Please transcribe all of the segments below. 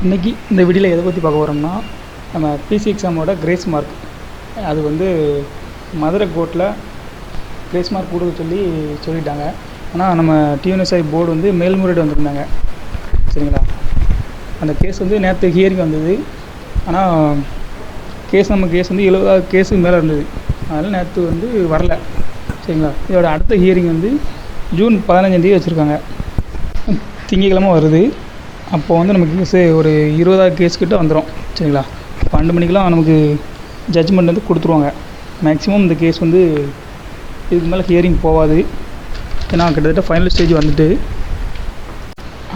இன்றைக்கி இந்த வீடியோவில் எதை பற்றி பார்க்க போகிறோம்னா, நம்ம பிசி எக்ஸாமோட கிரேஸ் மார்க் அது வந்து மதுரை கோர்ட்டில் கிரேஸ் மார்க் கொடுக்க சொல்லிட்டாங்க. ஆனால் நம்ம டிஎன்எஸ்ஐ போர்டு வந்து மேல்முறையீடு வந்திருந்தாங்க. சரிங்களா, அந்த கேஸ் வந்து நேற்று ஹியரிங் வந்தது. ஆனால் கேஸ் வந்து 70 கேஸுக்கு மேலே இருந்தது. அதனால் நேற்று வந்து வரல. சரிங்களா, இதோட அடுத்த ஹியரிங் வந்து ஜூன் 15 வச்சுருக்காங்க. திங்கக்கிழமை வருது. அப்போ வந்து நமக்கு கேஸு ஒரு 20 கேஸ் கிட்ட வந்துடும். சரிங்களா, 12 மணிக்கெலாம் நமக்கு ஜட்ஜ்மெண்ட் வந்து கொடுத்துருவாங்க. மேக்ஸிமம் இந்த கேஸ் வந்து இதுக்கு மேலே ஹியரிங் போகாது. ஏன்னா கிட்டத்தட்ட ஃபைனல் ஸ்டேஜ் வந்துட்டு,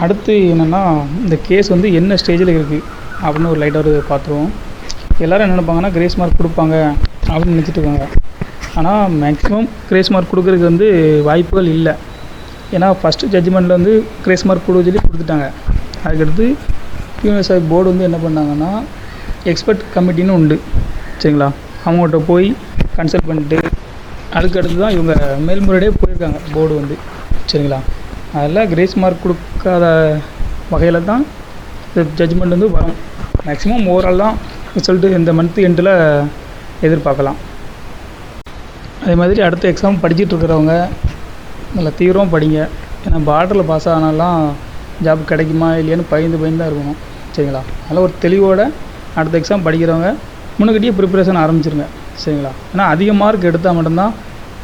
அடுத்து என்னென்னா இந்த கேஸ் வந்து என்ன ஸ்டேஜில் இருக்குது அப்படின்னு ஒரு லைட்டாக பார்த்துருவோம். எல்லோரும் என்ன நினைப்பாங்கன்னா கிரேஸ் மார்க் கொடுப்பாங்க அப்படின்னு நினச்சிட்டு இருக்காங்க. ஆனால் மேக்ஸிமம் கிரேஸ் மார்க் கொடுக்குறதுக்கு வந்து வாய்ப்புகள் இல்லை. ஏன்னா ஃபஸ்ட்டு ஜட்ஜ்மெண்ட்டில் வந்து கிரேஸ் மார்க் கொடுத்துட்டாங்க. அதுக்கடுத்து டிஎன்எஸ்ஐ போர்டு வந்து என்ன பண்ணாங்கன்னா எக்ஸ்பர்ட் கமிட்டின்னு உண்டு. சரிங்களா, அவங்கள்ட்ட போய் கன்சல்ட் பண்ணிட்டு அதுக்கடுத்து தான் இவங்க மேல்முறையீடே போயிருக்காங்க போர்டு வந்து. சரிங்களா, அதில் கிரேஸ் மார்க் கொடுக்காத வகையில் தான் இந்த ஜட்ஜ்மெண்ட் வந்து வரும். மேக்ஸிமம் ஓவரால் தான் ரிசல்ட்டு இந்த மந்த் எண்டில் எதிர்பார்க்கலாம். அதே மாதிரி அடுத்த எக்ஸாம் படிச்சுட்டு இருக்கிறவங்க நல்லா தீவிரமாக படிங்க. ஏன்னா பார்டரில் பாஸ் ஆனாலாம் ஜாப் கிடைக்குமா இல்லையான்னு பயந்து தான் இருக்கணும். சரிங்களா, அதனால் ஒரு தெளிவோடு அடுத்த எக்ஸாம் படிக்கிறவங்க முன்னுக்கிட்டே ப்ரிப்பரேஷன் ஆரம்பிச்சிருங்க. சரிங்களா, ஏன்னா அதிக மார்க் எடுத்தால் மட்டும்தான்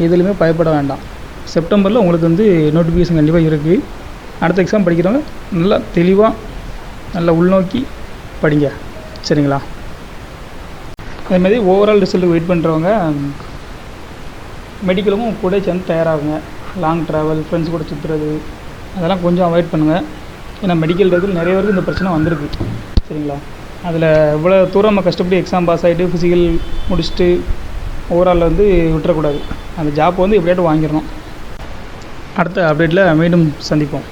எதுலையுமே பயப்பட வேண்டாம். செப்டம்பரில் உங்களுக்கு வந்து நோட்டிஃபிகேஷன் கண்டிப்பாக இருக்குது. அடுத்த எக்ஸாம் படிக்கிறவங்க நல்லா தெளிவாக நல்லா உள்நோக்கி படிங்க. சரிங்களா, அதேமாதிரி ஓவரால் ரிசல்ட்டு வெயிட் பண்ணுறவங்க மெடிக்கலும் கூட சேர்ந்து தயாராகுங்க. லாங் ட்ராவல், ஃப்ரெண்ட்ஸ் கூட சுற்றுறது அதெல்லாம் கொஞ்சம் அவாய்ட் பண்ணுங்கள். ஏன்னா மெடிக்கல் இதில் நிறைய பேருக்கு இந்த பிரச்சனை வந்திருக்கு. சரிங்களா, அதில் இவ்வளோ தூரம் நம்ம கஷ்டப்பட்டு எக்ஸாம் பாஸ் ஆகிட்டு ஃபிசிக்கல் முடிச்சுட்டு ஓவராலில் வந்து விட்டுறக்கூடாது. அந்த ஜாப் வந்து எப்படியாட்டும் வாங்கிடணும். அடுத்த அப்டேட்டில் மீண்டும் சந்திப்போம்.